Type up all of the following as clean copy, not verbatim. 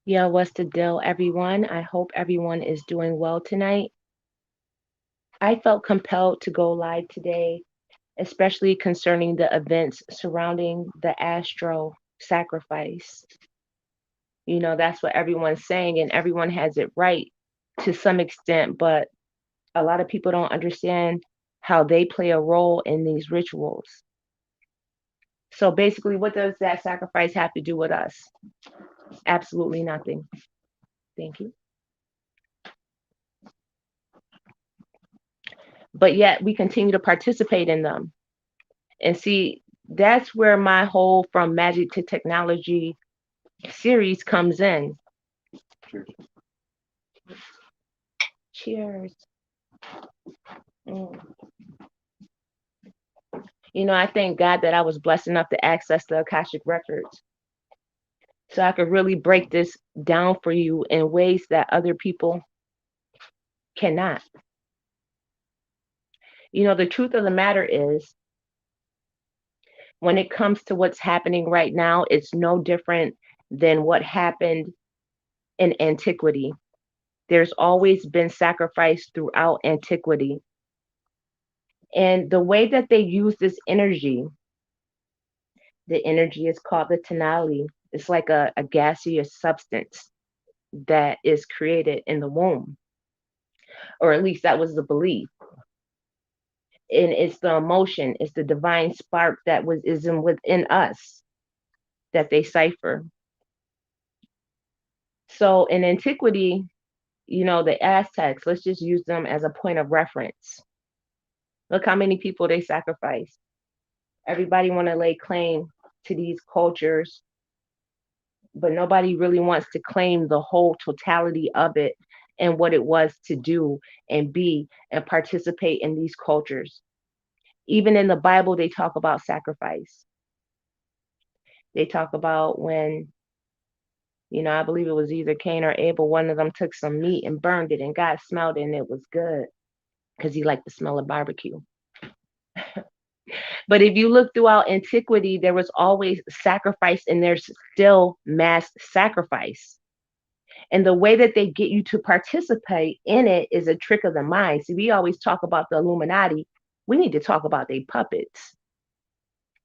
Yeah, what's the deal, everyone? I hope everyone is doing well tonight. I felt compelled to go live today, especially concerning the events surrounding the Astro sacrifice. That's what everyone's saying, and everyone has it right to some extent, but a lot of people don't understand how they play a role in these rituals. So basically, what does that sacrifice have to do with us? Absolutely nothing. Thank you. But yet we continue to participate in them. And see, that's where my whole From Magic to Technology series comes in. Cheers. Mm. I thank God that I was blessed enough to access the Akashic Records so I could really break this down for you in ways that other people cannot. The truth of the matter is, when it comes to what's happening right now, it's no different than what happened in antiquity. There's always been sacrifice throughout antiquity. And the way that they use this energy, the energy is called the tonality. It's like a gaseous substance that is created in the womb, or at least that was the belief. And it's the emotion, it's the divine spark that within us that they cipher. So in antiquity, the Aztecs, let's just use them as a point of reference. Look how many people they sacrificed. Everybody want to lay claim to these cultures, but nobody really wants to claim the whole totality of it and what it was to do and be and participate in these cultures. Even in the Bible, they talk about sacrifice. They talk about when, I believe it was either Cain or Abel, one of them took some meat and burned it, and God smelled it and it was good because he liked the smell of barbecue. But if you look throughout antiquity, there was always sacrifice, and there's still mass sacrifice. And the way that they get you to participate in it is a trick of the mind. See, we always talk about the Illuminati. We need to talk about their puppets.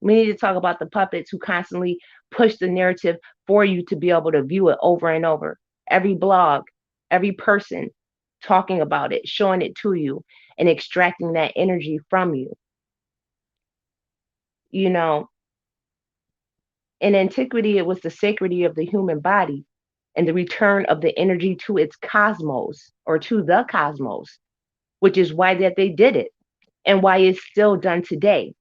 We need to talk about the puppets who constantly push the narrative for you to be able to view it over and over. Every blog, every person talking about it, showing it to you, and extracting that energy from you. You know, in antiquity, it was the sacredity of the human body and the return of the energy to its cosmos or to the cosmos, which is why that they did it and why it's still done today.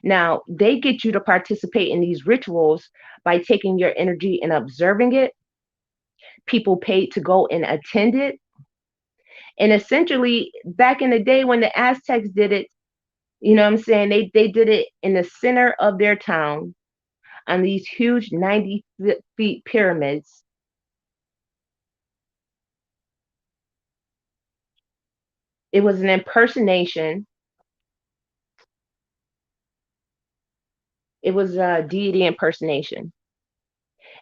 Now, they get you to participate in these rituals by taking your energy and observing it. People paid to go and attend it. And essentially, back in the day when the Aztecs did it, you know what I'm saying? They did it in the center of their town on these huge 90 feet pyramids. It was an impersonation. It was a deity impersonation.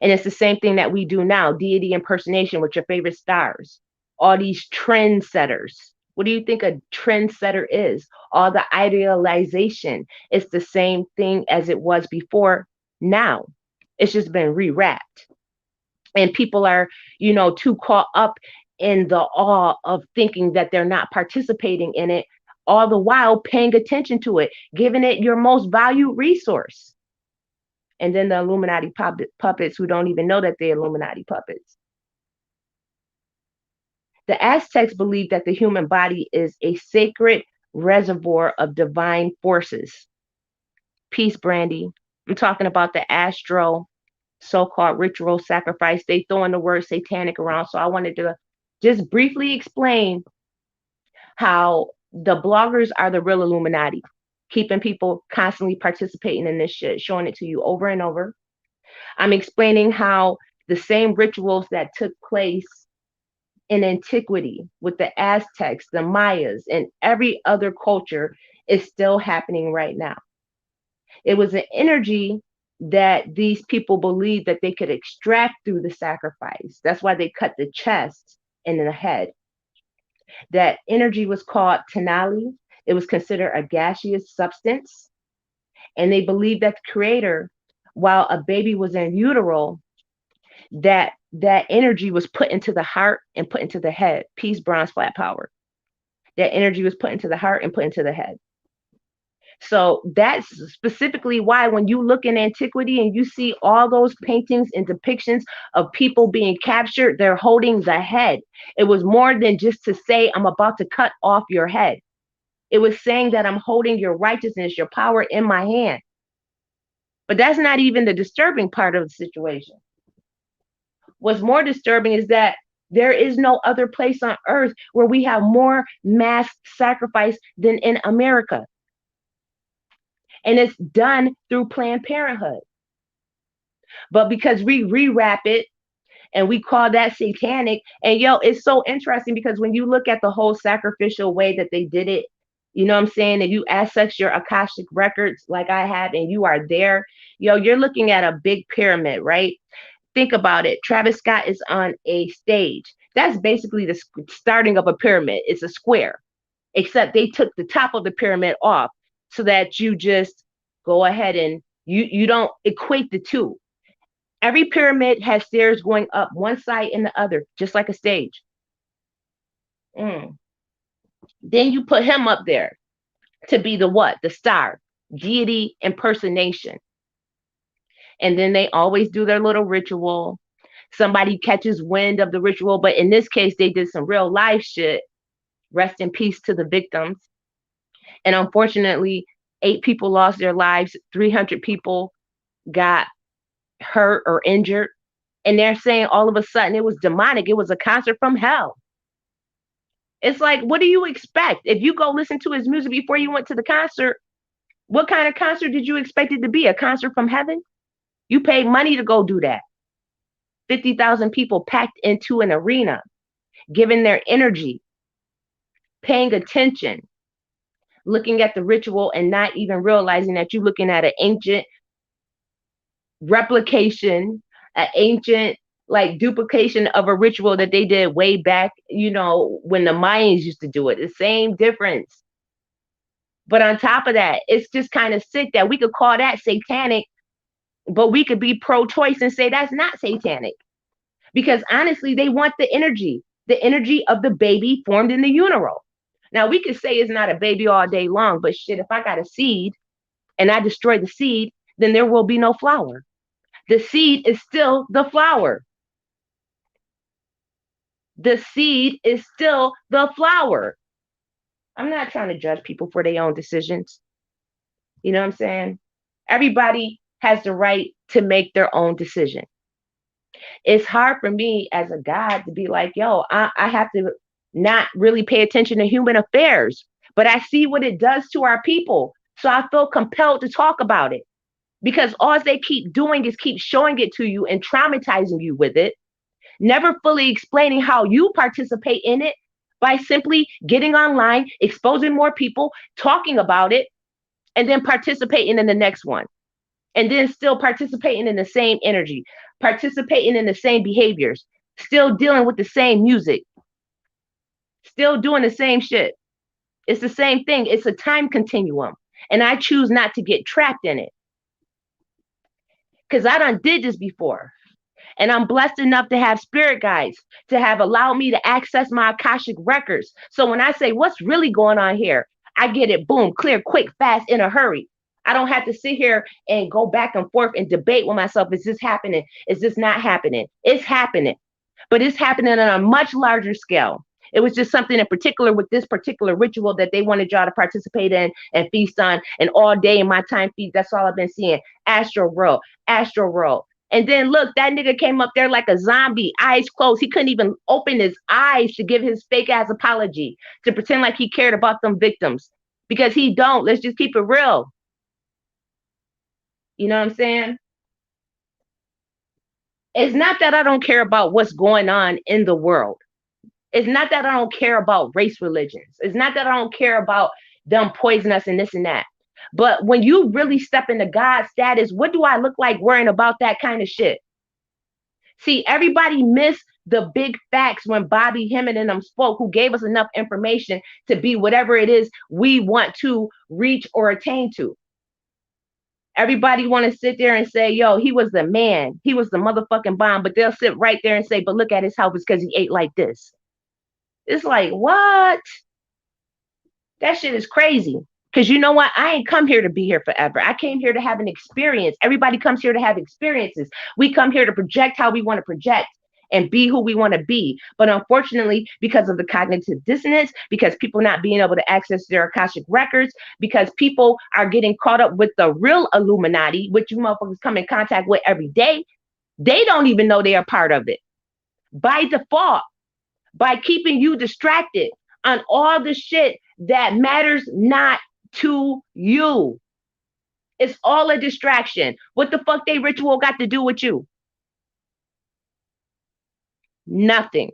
And it's the same thing that we do now, deity impersonation with your favorite stars. All these trendsetters. What do you think a trendsetter is? All the idealization. It's the same thing as it was before now. It's just been rewrapped. And people are, too caught up in the awe of thinking that they're not participating in it, all the while paying attention to it, giving it your most valued resource. And then the Illuminati puppets who don't even know that they're Illuminati puppets. The Aztecs believed that the human body is a sacred reservoir of divine forces. Peace, Brandy. I'm talking about the astro so-called ritual sacrifice. They throwing the word satanic around. So I wanted to just briefly explain how the bloggers are the real Illuminati, keeping people constantly participating in this shit, showing it to you over and over. I'm explaining how the same rituals that took place in antiquity with the Aztecs, the Mayas, and every other culture is still happening right now. It was an energy that these people believed that they could extract through the sacrifice. That's why they cut the chest and the head. That energy was called tenali. It was considered a gaseous substance. And they believed that the creator, while a baby was in utero, that energy was put into the heart and put into the head. Peace, bronze, flat power. That energy was put into the heart and put into the head. So that's specifically why when you look in antiquity and you see all those paintings and depictions of people being captured, they're holding the head. It was more than just to say, I'm about to cut off your head. It was saying that I'm holding your righteousness, your power in my hand. But that's not even the disturbing part of the situation. What's more disturbing is that there is no other place on earth where we have more mass sacrifice than in America. And it's done through Planned Parenthood. But because we rewrap it and we call that satanic, and it's so interesting because when you look at the whole sacrificial way that they did it, you know what I'm saying? If you access your Akashic records like I have and you are there, you're looking at a big pyramid, right? Think about it. Travis Scott is on a stage. That's basically the starting of a pyramid. It's a square, except they took the top of the pyramid off so that you just go ahead and you don't equate the two. Every pyramid has stairs going up one side and the other, just like a stage. Then you put him up there to be the what? The star, deity impersonation. And then they always do their little ritual. Somebody catches wind of the ritual, but in this case, they did some real life shit. Rest in peace to the victims. And unfortunately, 8 people lost their lives, 300 people got hurt or injured. And they're saying all of a sudden it was demonic. It was a concert from hell. It's like, what do you expect? If you go listen to his music before you went to the concert, what kind of concert did you expect it to be? A concert from heaven? You paid money to go do that. 50,000 people packed into an arena, giving their energy, paying attention, looking at the ritual and not even realizing that you're looking at an ancient replication, an ancient like duplication of a ritual that they did way back, when the Mayans used to do it. The same difference. But on top of that, it's just kind of sick that we could call that satanic, but we could be pro-choice and say that's not satanic. Because honestly, they want the energy of the baby formed in the utero. Now, we could say it's not a baby all day long, but shit, if I got a seed and I destroy the seed, then there will be no flower. The seed is still the flower. The seed is still the flower. I'm not trying to judge people for their own decisions. You know what I'm saying? Everybody has the right to make their own decision. It's hard for me as a God to be like, I have to not really pay attention to human affairs, but I see what it does to our people. So I feel compelled to talk about it because all they keep doing is keep showing it to you and traumatizing you with it, never fully explaining how you participate in it by simply getting online, exposing more people, talking about it, and then participating in the next one. And then still participating in the same energy, participating in the same behaviors, still dealing with the same music, still doing the same shit. It's the same thing. It's a time continuum. And I choose not to get trapped in it. Because I done did this before. And I'm blessed enough to have spirit guides to have allowed me to access my Akashic records. So when I say, what's really going on here? I get it, boom, clear, quick, fast, in a hurry. I don't have to sit here and go back and forth and debate with myself. Is this happening? Is this not happening? It's happening. But it's happening on a much larger scale. It was just something in particular with this particular ritual that they wanted y'all to participate in and feast on. And all day in my time feed, that's all I've been seeing. Astro World, Astro World. And then look, that nigga came up there like a zombie, eyes closed. He couldn't even open his eyes to give his fake ass apology, to pretend like he cared about them victims. Because he don't. Let's just keep it real. You know what I'm saying? It's not that I don't care about what's going on in the world. It's not that I don't care about race religions. It's not that I don't care about them poisoning us and this and that. But when you really step into God status, what do I look like worrying about that kind of shit? See, everybody missed the big facts when Bobby Hemmett and them spoke, who gave us enough information to be whatever it is we want to reach or attain to. Everybody want to sit there and say, yo, he was the man. He was the motherfucking bomb. But they'll sit right there and say, but look at his health, it's because he ate like this. It's like, what? That shit is crazy. Because you know what? I ain't come here to be here forever. I came here to have an experience. Everybody comes here to have experiences. We come here to project how we want to project and be who we want to be. But unfortunately, because of the cognitive dissonance, because people not being able to access their Akashic records, because people are getting caught up with the real Illuminati, which you motherfuckers come in contact with every day, they don't even know they are part of it. By default, by keeping you distracted on all the shit that matters not to you. It's all a distraction. What the fuck they ritual got to do with you? Nothing.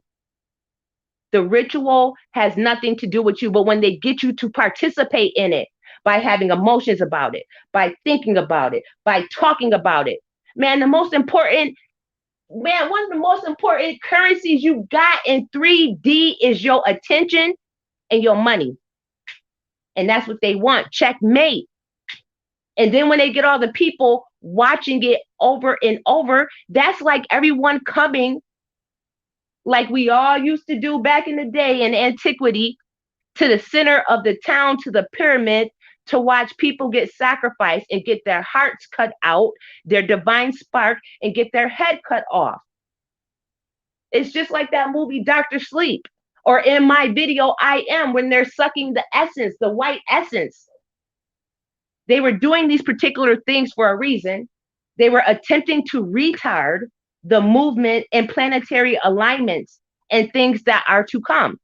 The ritual has nothing to do with you, but when they get you to participate in it by having emotions about it, by thinking about it, by talking about it, man, one of the most important currencies you got in 3D is your attention and your money. And that's what they want. Checkmate. And then when they get all the people watching it over and over, that's like everyone coming, like we all used to do back in the day in antiquity, to the center of the town, to the pyramid, to watch people get sacrificed and get their hearts cut out, their divine spark, and get their head cut off. It's just like that movie Dr. Sleep, or in my video, I Am, when they're sucking the essence, the white essence. They were doing these particular things for a reason. They were attempting to retard the movement and planetary alignments and things that are to come.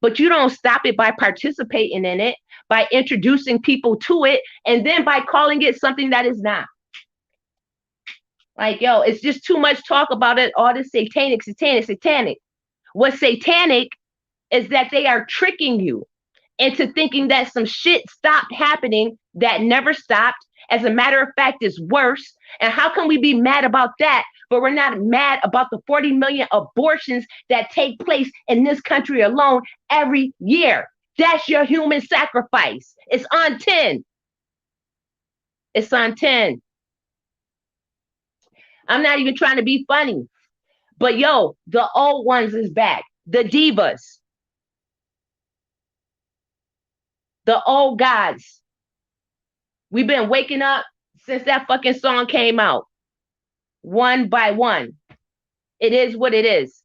But you don't stop it by participating in it, by introducing people to it, and then by calling it something that is not. Like, yo, it's just too much talk about it, all this satanic. What's satanic is that they are tricking you into thinking that some shit stopped happening that never stopped. As a matter of fact, it's worse. And how can we be mad about that, but we're not mad about the 40 million abortions that take place in this country alone every year? That's your human sacrifice. It's on 10. It's on 10. I'm not even trying to be funny, but yo, the old ones is back. The divas. The old gods. We've been waking up since that fucking song came out. One by one. It is what it is.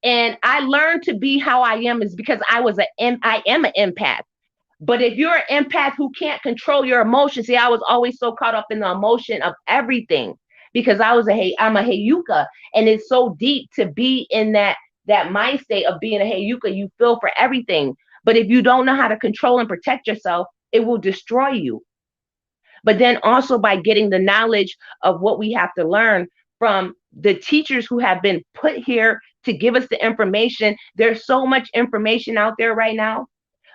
And I learned to be how I am is because I am an empath. But if you're an empath who can't control your emotions, see, I was always so caught up in the emotion of everything because I'm a Heyuka, and it's so deep to be in that mind state of being a Heyuka. You feel for everything. But if you don't know how to control and protect yourself, it will destroy you. But then also by getting the knowledge of what we have to learn from the teachers who have been put here to give us the information. There's so much information out there right now.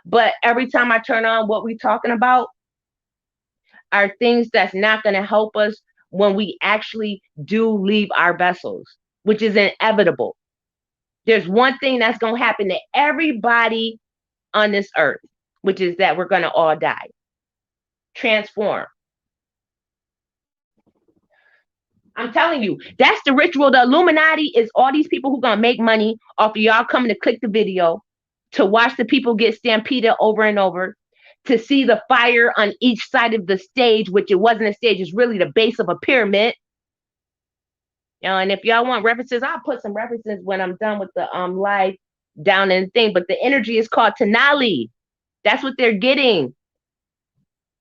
But every time I turn on, what we're talking about are things that's not going to help us when we actually do leave our vessels, which is inevitable. There's one thing that's going to happen to everybody on this earth, which is that we're going to all die. Transform. I'm telling you, that's the ritual. The Illuminati is all these people who are going to make money off of y'all coming to click the video, to watch the people get stampeded over and over, to see the fire on each side of the stage, which it wasn't a stage, it's really the base of a pyramid. You know, and if y'all want references, I'll put some references when I'm done with the live down in the thing. But the energy is called Tenali. That's what they're getting.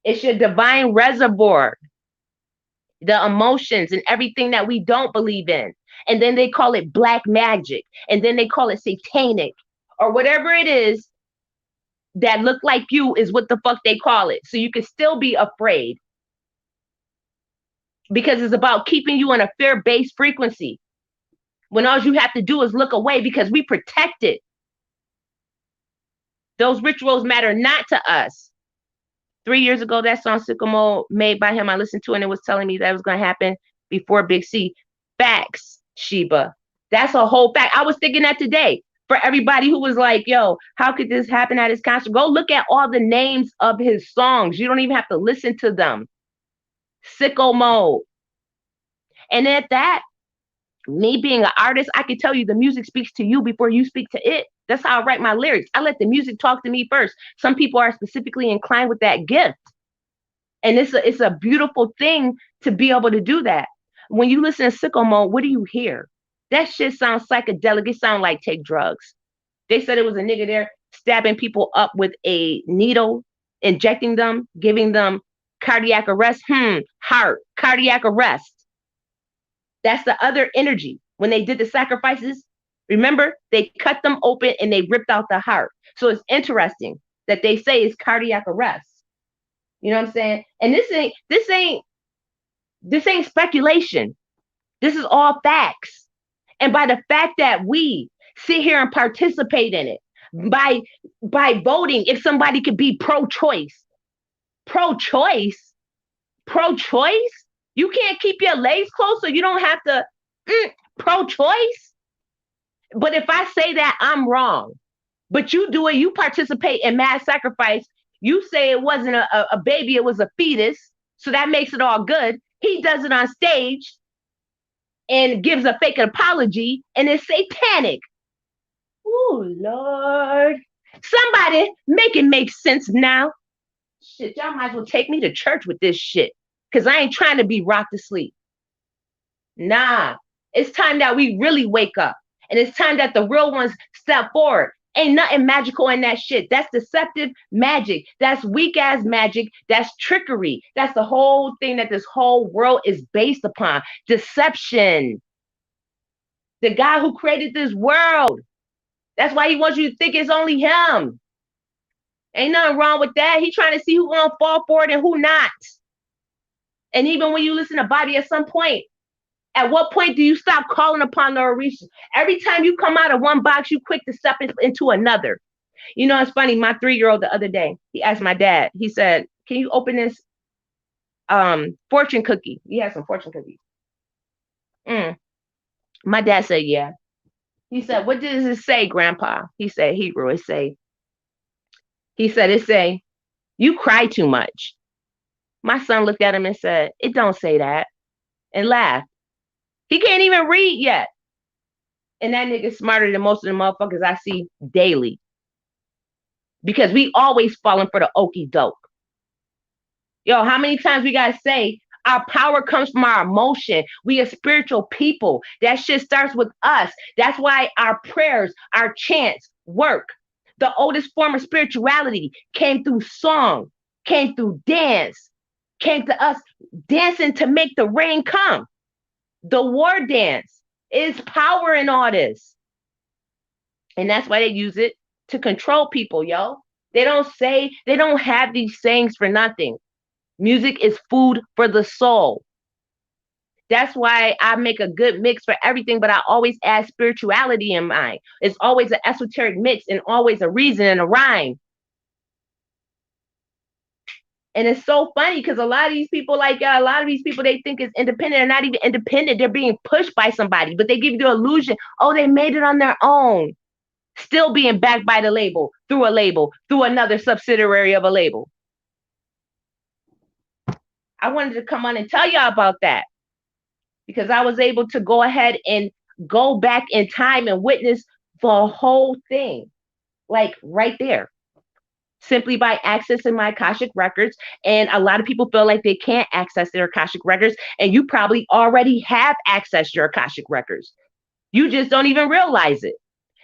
It's your divine reservoir. The emotions and everything that we don't believe in. And then they call it black magic. And then they call it satanic. Or whatever it is that look like you is what the fuck they call it. So you can still be afraid. Because it's about keeping you on a fear-based frequency. When all you have to do is look away because we protect it. Those rituals matter not to us. 3 years ago, that song Sycamore made by him, I listened to it and it was telling me that it was going to happen before Big C. Facts, Sheba. That's a whole fact. I was thinking that today. For everybody who was like, yo, how could this happen at his concert? Go look at all the names of his songs. You don't even have to listen to them. Sicko mode. And at that, me being an artist, I can tell you the music speaks to you before you speak to it. That's how I write my lyrics. I let the music talk to me first. Some people are specifically inclined with that gift. And it's a beautiful thing to be able to do that. When you listen to Sicko Mode, what do you hear? That shit sounds psychedelic. It sounds like take drugs. They said it was a nigga there stabbing people up with a needle, injecting them, giving them cardiac arrest. Heart, cardiac arrest. That's the other energy. When they did the sacrifices, remember, they cut them open and they ripped out the heart. So it's interesting that they say it's cardiac arrest. You know what I'm saying? And this ain't speculation. This is all facts. And by the fact that we sit here and participate in it, by voting, if somebody could be pro-choice, pro-choice, pro-choice, you can't keep your legs closed so you don't have to pro-choice. But if I say that, I'm wrong. But you do it, you participate in mass sacrifice. You say it wasn't a baby, it was a fetus. So that makes it all good. He does it on stage and gives a fake apology, and it's satanic. Oh, Lord. Somebody make it make sense now. Shit, y'all might as well take me to church with this shit. Because I ain't trying to be rocked to sleep. Nah. It's time that we really wake up. And it's time that the real ones step forward. Ain't nothing magical in that shit. That's deceptive magic. That's weak ass magic. That's trickery. That's the whole thing that this whole world is based upon. Deception. The guy who created this world. That's why he wants you to think it's only him. Ain't nothing wrong with that. He trying to see who gonna fall for it and who not. And even when you listen to Bobby, at some point, at what point do you stop calling upon the Orisha? Every time you come out of one box, you quick to step into another. You know, it's funny. My 3-year-old the other day, he asked my dad, he said, can you open this fortune cookie? He has some fortune cookies. My dad said, yeah. He said, what does it say, Grandpa? He said, Hebrew. It say, you cry too much. My son looked at him and said, it don't say that, and laughed. He can't even read yet. And that nigga's smarter than most of the motherfuckers I see daily. Because we always falling for the okie doke. Yo, how many times we gotta say our power comes from our emotion? We are spiritual people. That shit starts with us. That's why our prayers, our chants work. The oldest form of spirituality came through song, came through dance, came to us dancing to make the rain come. The war dance is power in all this. And that's why they use it to control people, yo. They don't have these sayings for nothing. Music is food for the soul. That's why I make a good mix for everything, but I always add spirituality in mine. It's always an esoteric mix and always a reason and a rhyme. And it's so funny because a lot of these people, they think it's independent. They're not even independent. They're being pushed by somebody, but they give you the illusion, oh, they made it on their own. Still being backed by the label, through another subsidiary of a label. I wanted to come on and tell y'all about that because I was able to go ahead and go back in time and witness the whole thing, like right there. Simply by accessing my Akashic records. And a lot of people feel like they can't access their Akashic records. And you probably already have accessed your Akashic records. You just don't even realize it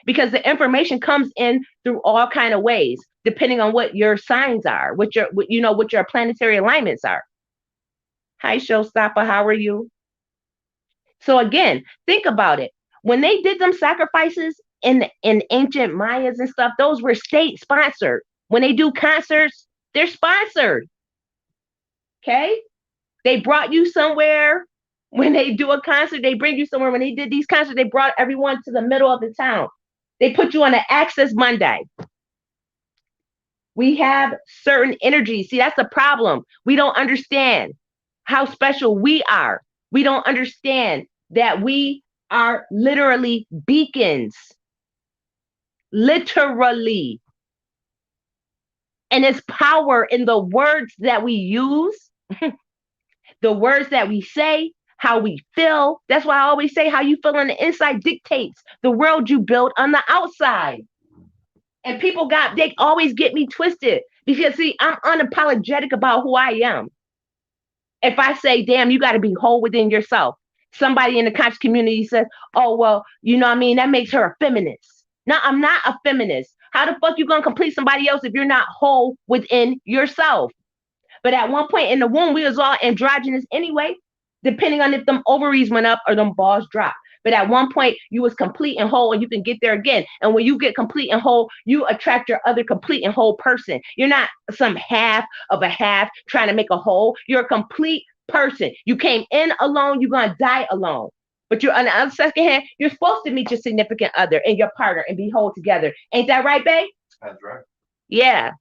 because the information comes in through all kind of ways, depending on what your signs are, what your planetary alignments are. Hi, Showstopper. How are you? So again, think about it. When they did them sacrifices in ancient Mayas and stuff, those were state sponsored. When they do concerts, they're sponsored. Okay? They brought you somewhere. When they do a concert, they bring you somewhere. When they did these concerts, they brought everyone to the middle of the town. They put you on an Access Monday. We have certain energies. See, that's the problem. We don't understand how special we are. We don't understand that we are literally beacons. Literally. And it's power in the words that we use, the words that we say, how we feel. That's why I always say how you feel on the inside dictates the world you build on the outside. And they always get me twisted because, see, I'm unapologetic about who I am. If I say, damn, you got to be whole within yourself, somebody in the conscious community says, oh, well, you know what I mean? That makes her a feminist. No, I'm not a feminist. How the fuck you going to complete somebody else if you're not whole within yourself? But at one point in the womb, we was all androgynous anyway, depending on if them ovaries went up or them balls dropped. But at one point, you was complete and whole, and you can get there again. And when you get complete and whole, you attract your other complete and whole person. You're not some half of a half trying to make a whole. You're a complete person. You came in alone, you're going to die alone. But you're on the other second hand, you're supposed to meet your significant other and your partner and be whole together. Ain't that right, babe? That's right. Yeah.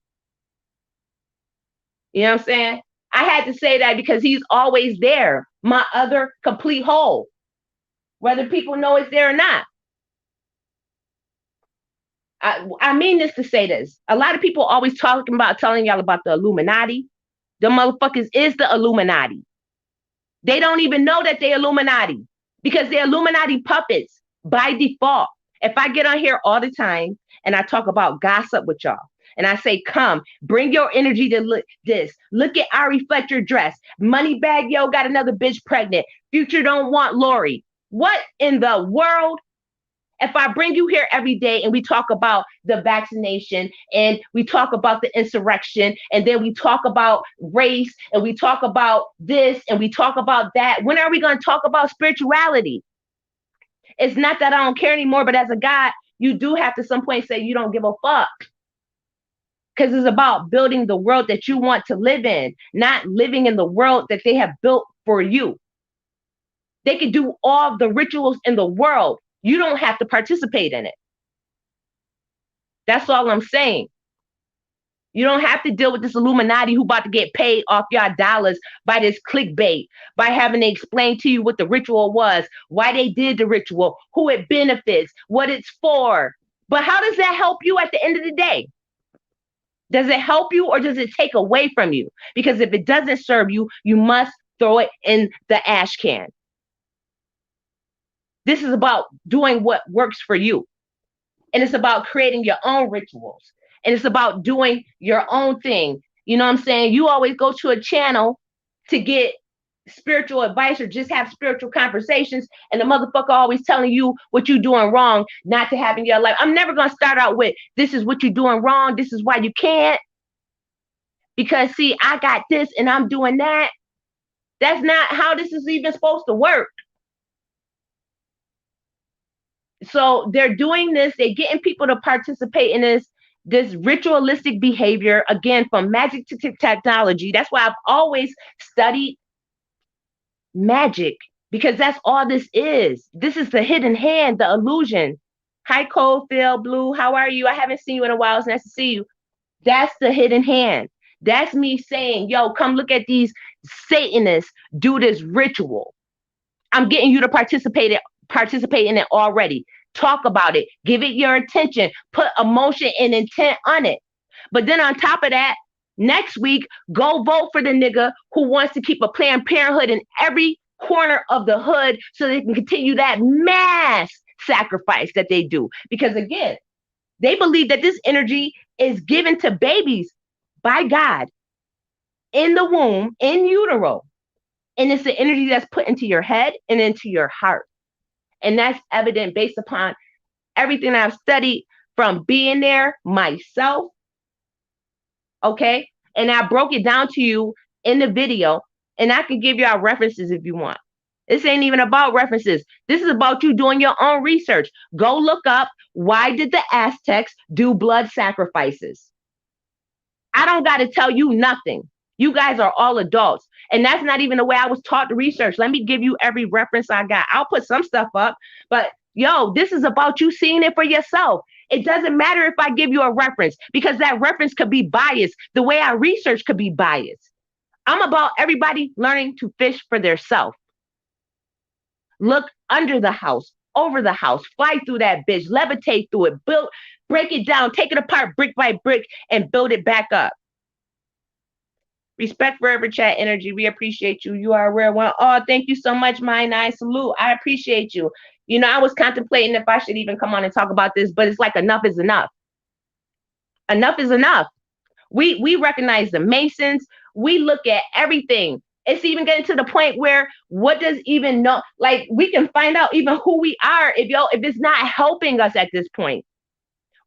You know what I'm saying? I had to say that because he's always there, my other complete whole, whether people know it's there or not. I mean this to say this. A lot of people always talking about telling y'all about the Illuminati. The motherfuckers is the Illuminati. They don't even know that they're Illuminati because they're Illuminati puppets by default. If I get on here all the time and I talk about gossip with y'all, and I say, come, bring your energy to this. Look at Ari Fletcher dress. Moneybag Yo got another bitch pregnant. Future don't want Lori. What in the world? If I bring you here every day and we talk about the vaccination and we talk about the insurrection and then we talk about race and we talk about this and we talk about that, when are we going to talk about spirituality? It's not that I don't care anymore, but as a God, you do have to some point say you don't give a fuck. Because it's about building the world that you want to live in, not living in the world that they have built for you. They can do all the rituals in the world. You don't have to participate in it. That's all I'm saying. You don't have to deal with this Illuminati who about to get paid off your dollars by this clickbait, by having to explain to you what the ritual was, why they did the ritual, who it benefits, what it's for. But how does that help you at the end of the day? Does it help you or does it take away from you? Because if it doesn't serve you, you must throw it in the ash can. This is about doing what works for you. And it's about creating your own rituals. And it's about doing your own thing. You know what I'm saying? You always go to a channel to get spiritual advice or just have spiritual conversations, and the motherfucker always telling you what you're doing wrong, not to have in your life. I'm never going to start out with, this is what you're doing wrong, this is why you can't. Because, see, I got this and I'm doing that. That's not how this is even supposed to work. So they're doing this, they're getting people to participate in this ritualistic behavior, again, from magic to technology. That's why I've always studied magic, because that's all this is. This is the hidden hand, the illusion. Hi, Coldfield Blue. How are you? I haven't seen you in a while. It's nice to see you. That's the hidden hand. That's me saying, yo, come look at these Satanists do this ritual. I'm getting you to participate in it already. Talk about it. Give it your attention. Put emotion and intent on it. But then on top of that, next week, go vote for the nigga who wants to keep a Planned Parenthood in every corner of the hood so they can continue that mass sacrifice that they do. Because again, they believe that this energy is given to babies by God in the womb, in utero. And it's the energy that's put into your head and into your heart. And that's evident based upon everything I've studied from being there myself. Okay. And I broke it down to you in the video, and I can give you our references if you want. This ain't even about references. This is about you doing your own research. Go look up, why did the Aztecs do blood sacrifices? I don't got to tell you nothing. You guys are all adults. And that's not even the way I was taught to research. Let me give you every reference I got. I'll put some stuff up, but yo, this is about you seeing it for yourself. It doesn't matter if I give you a reference because that reference could be biased. The way I research could be biased. I'm about everybody learning to fish for their self. Look under the house, over the house, fly through that bitch, levitate through it, build, break it down, take it apart brick by brick, and build it back up. Respect forever, chat energy. We appreciate you. You are a rare one. Oh, thank you so much, mine. I salute. I appreciate you. You know, I was contemplating if I should even come on and talk about this, but it's like enough is enough. Enough is enough. We recognize the Masons. We look at everything. It's even getting to the point where what does even know, like we can find out even who we are if it's not helping us at this point.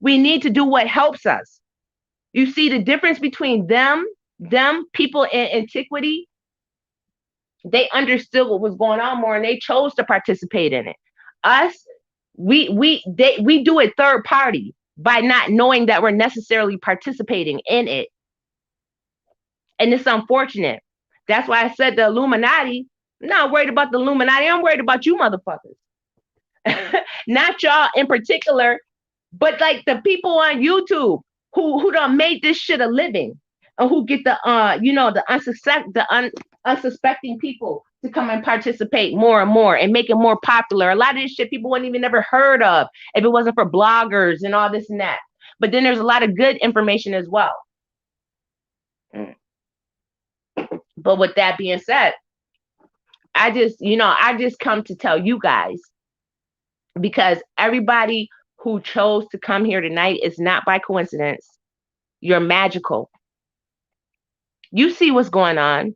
We need to do what helps us. You see the difference between them people in antiquity, they understood what was going on more and they chose to participate in it. Us, we do it third party by not knowing that we're necessarily participating in it. And it's unfortunate. That's why I said the Illuminati. I'm not worried about the Illuminati. I'm worried about you motherfuckers. Not y'all in particular, but like the people on YouTube who done made this shit a living and who get the unsuspecting people to come and participate more and more and make it more popular. A lot of this shit people wouldn't even never heard of if it wasn't for bloggers and all this and that. But then there's a lot of good information as well. But with that being said, I just come to tell you guys, because everybody who chose to come here tonight is not by coincidence. You're magical. You see what's going on.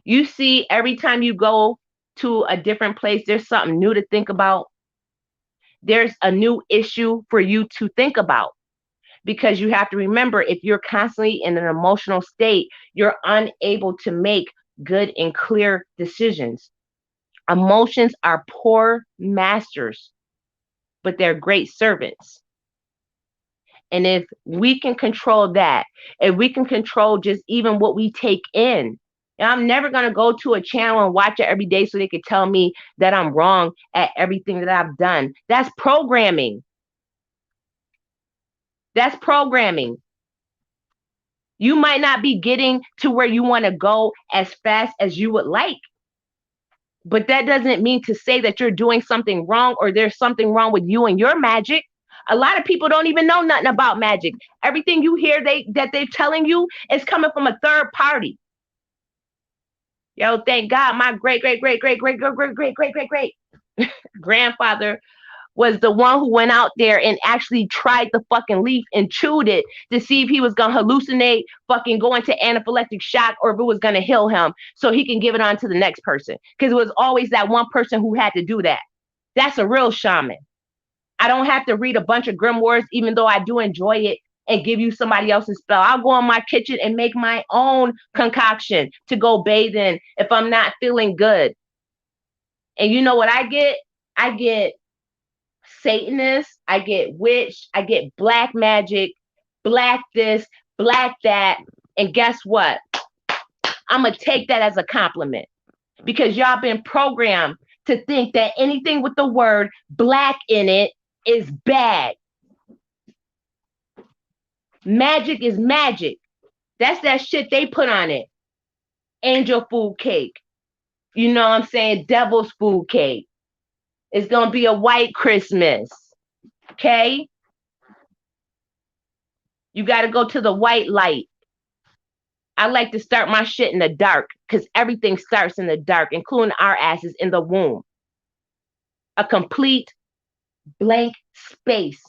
You see every time you go to a different place, there's something new to think about. There's a new issue for you to think about. Because you have to remember, if you're constantly in an emotional state, you're unable to make good and clear decisions. Emotions are poor masters, but they're great servants. And if we can control that, if we can control just even what we take in, and I'm never going to go to a channel and watch it every day so they could tell me that I'm wrong at everything that I've done. That's programming. That's programming. You might not be getting to where you want to go as fast as you would like. But that doesn't mean to say that you're doing something wrong or there's something wrong with you and your magic. A lot of people don't even know nothing about magic. Everything you hear that they're telling you is coming from a third party. Yo, thank God my great grandfather was the one who went out there and actually tried the fucking leaf and chewed it to see if he was going to hallucinate, fucking go into anaphylactic shock, or if it was going to heal him so he can give it on to the next person. Because it was always that one person who had to do that. That's a real shaman. I don't have to read a bunch of grimoires, even though I do enjoy it, and give you somebody else's spell. I'll go in my kitchen and make my own concoction to go bathe in if I'm not feeling good. And you know what I get? I get Satanist, I get witch, I get black magic, black this, black that. And guess what? I'm going to take that as a compliment, because y'all been programmed to think that anything with the word black in it is bad. Magic is magic. That's that shit they put on it. Angel food cake. You know what I'm saying? Devil's food cake. It's going to be a white Christmas. Okay? You got to go to the white light. I like to start my shit in the dark, because everything starts in the dark, including our asses in the womb. A complete blank space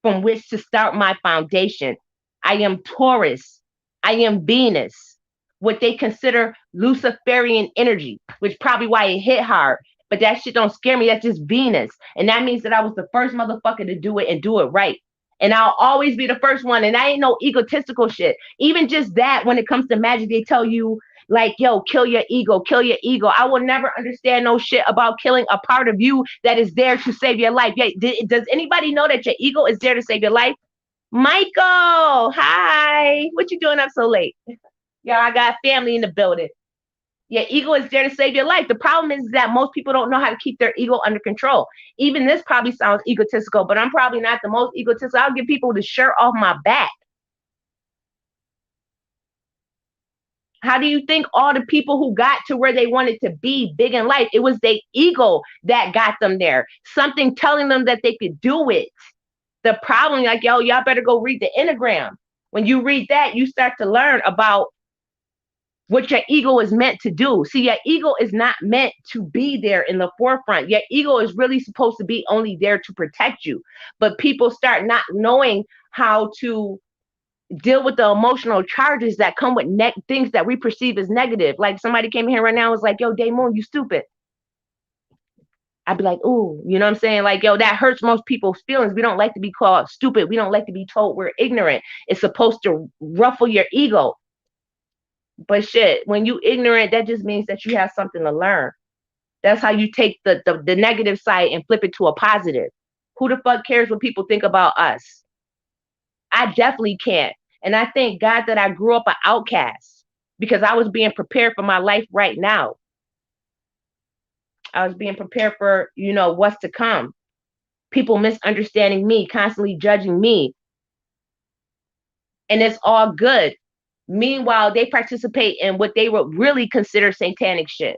from which to start my foundation. I am Taurus. I am Venus. What they consider Luciferian energy, which probably why it hit hard. But that shit don't scare me. That's just Venus. And that means that I was the first motherfucker to do it and do it right. And I'll always be the first one. And I ain't no egotistical shit. Even just that, when it comes to magic, they tell you, like, yo, kill your ego, kill your ego. I will never understand no shit about killing a part of you that is there to save your life. Yeah, does anybody know that your ego is there to save your life? Michael, hi. What you doing up so late? Yeah, I got family in the building. Your ego is there to save your life. The problem is that most people don't know how to keep their ego under control. Even this probably sounds egotistical, but I'm probably not the most egotistical. I'll give people the shirt off my back. How do you think all the people who got to where they wanted to be big in life, it was their ego that got them there? Something telling them that they could do it. The problem, like, yo, y'all better go read the Enneagram. When you read that, you start to learn about what your ego is meant to do. See, your ego is not meant to be there in the forefront. Your ego is really supposed to be only there to protect you. But people start not knowing how to deal with the emotional charges that come with things that we perceive as negative. Like somebody came here right now and was like, yo, Damon, you stupid. I'd be like, ooh, you know what I'm saying? Like, yo, that hurts most people's feelings. We don't like to be called stupid. We don't like to be told we're ignorant. It's supposed to ruffle your ego. But shit, when you ignorant, that just means that you have something to learn. That's how you take the negative side and flip it to a positive. Who the fuck cares what people think about us? I definitely can't. And I thank God that I grew up an outcast because I was being prepared for my life right now. I was being prepared for, what's to come. People misunderstanding me, constantly judging me. And it's all good. Meanwhile, they participate in what they would really consider satanic shit.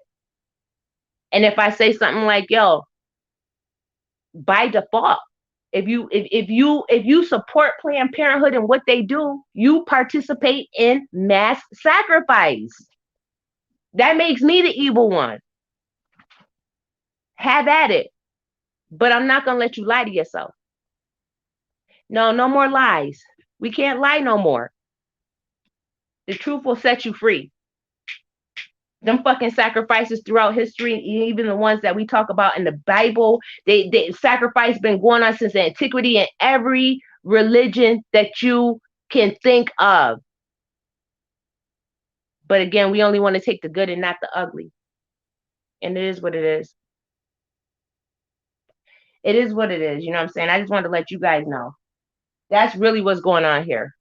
And if I say something like, yo, by default, if you support Planned Parenthood and what they do, you participate in mass sacrifice. That makes me the evil one. Have at it. But I'm not going to let you lie to yourself. No more lies. We can't lie no more. The truth will set you free. Them fucking sacrifices throughout history, even the ones that we talk about in the Bible, they sacrifice been going on since antiquity in every religion that you can think of. But again, we only want to take the good and not the ugly. And it is what it is. It is what it is. You know what I'm saying? I just wanted to let you guys know. That's really what's going on here.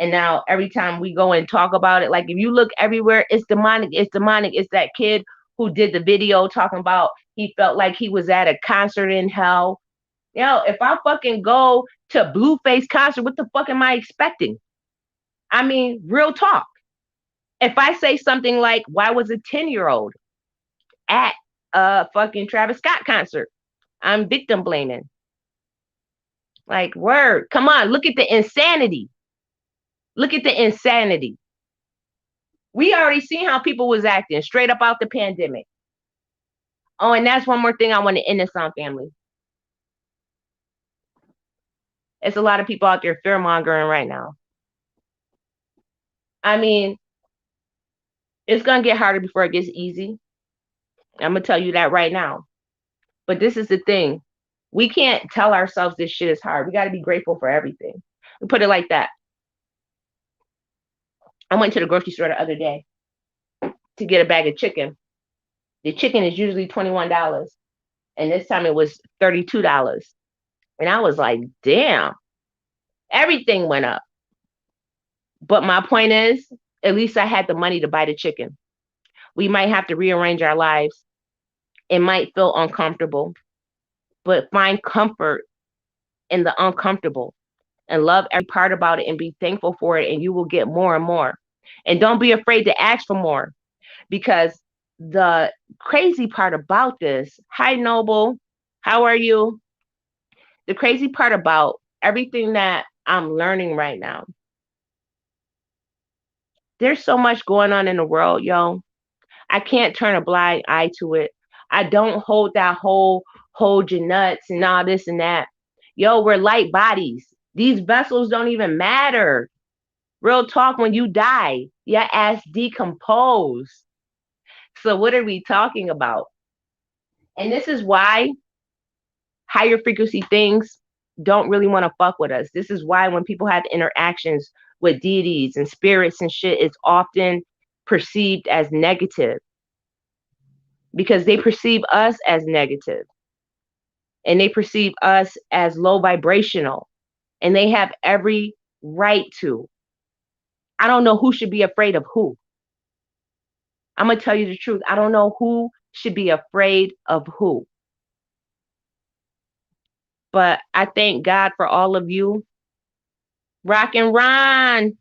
And now every time we go and talk about it, like if you look everywhere, it's demonic. It's demonic. It's that kid who did the video talking about he felt like he was at a concert in hell. If I fucking go to Blueface concert, what the fuck am I expecting? I mean, real talk. If I say something like, why was a 10-year-old at a fucking Travis Scott concert? I'm victim blaming. Like, word. Come on, look at the insanity. Look at the insanity. We already seen how people was acting straight up out the pandemic. Oh, and that's one more thing I want to end this on, family. It's a lot of people out there fear mongering right now. I mean, it's going to get harder before it gets easy. I'm going to tell you that right now. But this is the thing. We can't tell ourselves this shit is hard. We got to be grateful for everything. Put it like that. I went to the grocery store the other day to get a bag of chicken. The chicken is usually $21. And this time it was $32. And I was like, damn, everything went up. But my point is, at least I had the money to buy the chicken. We might have to rearrange our lives. It might feel uncomfortable, but find comfort in the uncomfortable and love every part about it and be thankful for it. And you will get more and more. And don't be afraid to ask for more, because the crazy part about this, hi Noble, how are you? The crazy part about everything that I'm learning right now, there's so much going on in the world, yo. I can't turn a blind eye to it. I don't hold that whole hold your nuts and all this and that. Yo, we're light bodies. These vessels don't even matter. Real talk, when you die, your ass decompose. So what are we talking about? And this is why higher frequency things don't really want to fuck with us. This is why when people have interactions with deities and spirits and shit, it's often perceived as negative, because they perceive us as negative and they perceive us as low vibrational, and they have every right to. I don't know who should be afraid of who. I'm going to tell you the truth. I don't know who should be afraid of who. But I thank God for all of you. Rock and Ron.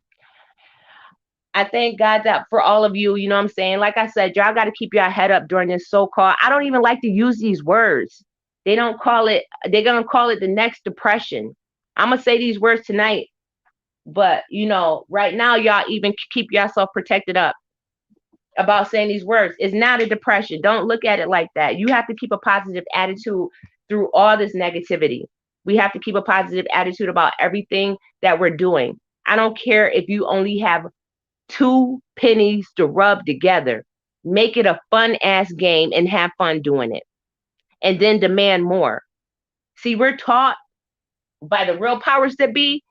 I thank God that for all of you, you know what I'm saying? Like I said, y'all got to keep your head up during this so-called, I don't even like to use these words. They don't call it, they're going to call it the next depression. I'm going to say these words tonight, but right now, y'all even keep yourself protected up about saying these words. It's not a depression. Don't look at it like that. You have to keep a positive attitude through all this negativity. We have to keep a positive attitude about everything that we're doing. I don't care if you only have 2 pennies to rub together. Make it a fun ass game and have fun doing it. And then demand more. See, we're taught by the real powers that be.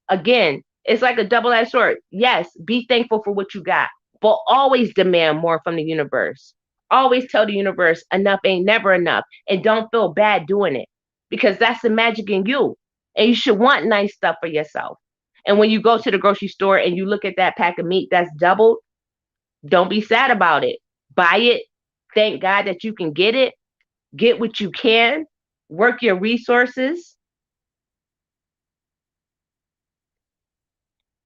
Again, it's like a double-edged sword. Yes, be thankful for what you got, but always demand more from the universe. Always tell the universe enough ain't never enough. And don't feel bad doing it, because that's the magic in you. And you should want nice stuff for yourself. And when you go to the grocery store and you look at that pack of meat that's doubled, don't be sad about it. Buy it. Thank God that you can get it. Get what you can. Work your resources.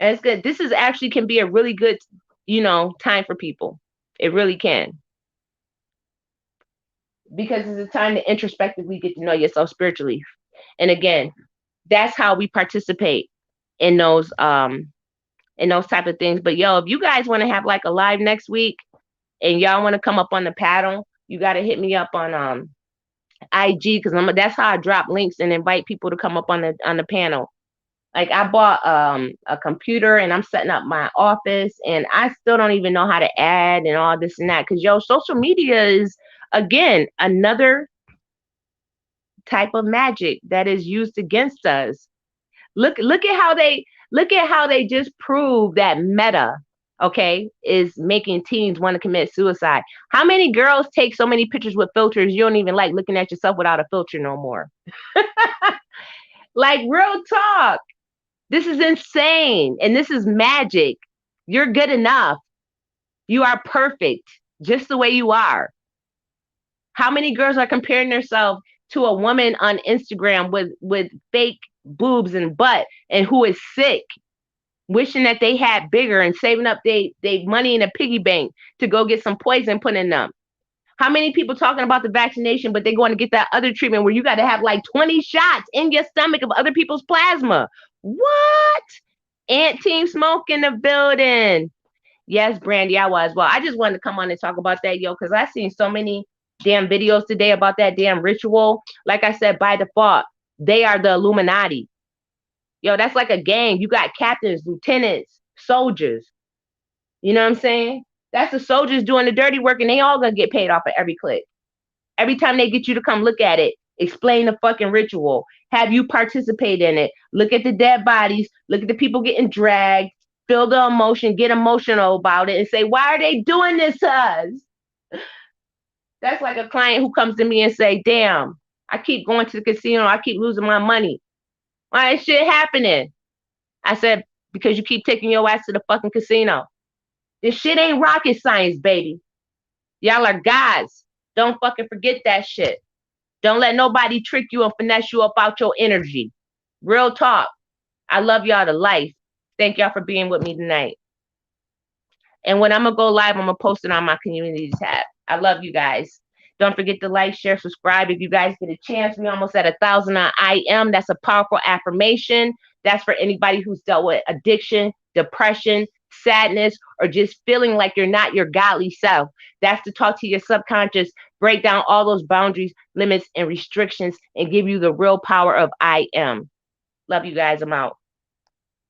And it's good. This is actually can be a really good, time for people. It really can. Because it's a time to introspectively get to know yourself spiritually. And again, that's how we participate in those type of things. But yo, if you guys want to have like a live next week and y'all want to come up on the panel, you got to hit me up on IG, because that's how I drop links and invite people to come up on the panel. Like I bought a computer and I'm setting up my office, and I still don't even know how to add and all this and that, because social media is again another type of magic that is used against us. Look at how they just proved that Meta, okay, is making teens want to commit suicide. How many girls take so many pictures with filters you don't even like looking at yourself without a filter no more? Like, real talk. This is insane. And this is magic. You're good enough. You are perfect just the way you are. How many girls are comparing themselves to a woman on Instagram with fake boobs and butt, and who is sick, wishing that they had bigger and saving up they money in a piggy bank to go get some poison put in them? How many people talking about the vaccination, but they're going to get that other treatment where you got to have like 20 shots in your stomach of other people's plasma? What? Ant Team Smoke in the building. Yes, Brandy, I was. Well, I just wanted to come on and talk about that, yo, because I've seen so many damn videos today about that damn ritual. Like I said, by default, they are the Illuminati. Yo, that's like a gang. You got captains, lieutenants, soldiers. You know what I'm saying? That's the soldiers doing the dirty work, and they all gonna get paid off of every click. Every time they get you to come look at it, explain the fucking ritual, have you participate in it, look at the dead bodies, look at the people getting dragged, feel the emotion, get emotional about it, and say, why are they doing this to us? That's like a client who comes to me and say, damn, I keep going to the casino, I keep losing my money. Why is shit happening? I said, because you keep taking your ass to the fucking casino. This shit ain't rocket science, baby. Y'all are gods. Don't fucking forget that shit. Don't let nobody trick you and finesse you about your energy. Real talk. I love y'all to life. Thank y'all for being with me tonight. And when I'm going to go live, I'm going to post it on my community tab. I love you guys. Don't forget to like, share, subscribe. If you guys get a chance, we almost at 1,000 on I am. That's a powerful affirmation. That's for anybody who's dealt with addiction, depression, sadness, or just feeling like you're not your godly self. That's to talk to your subconscious, break down all those boundaries, limits, and restrictions, and give you the real power of I am. Love you guys. I'm out.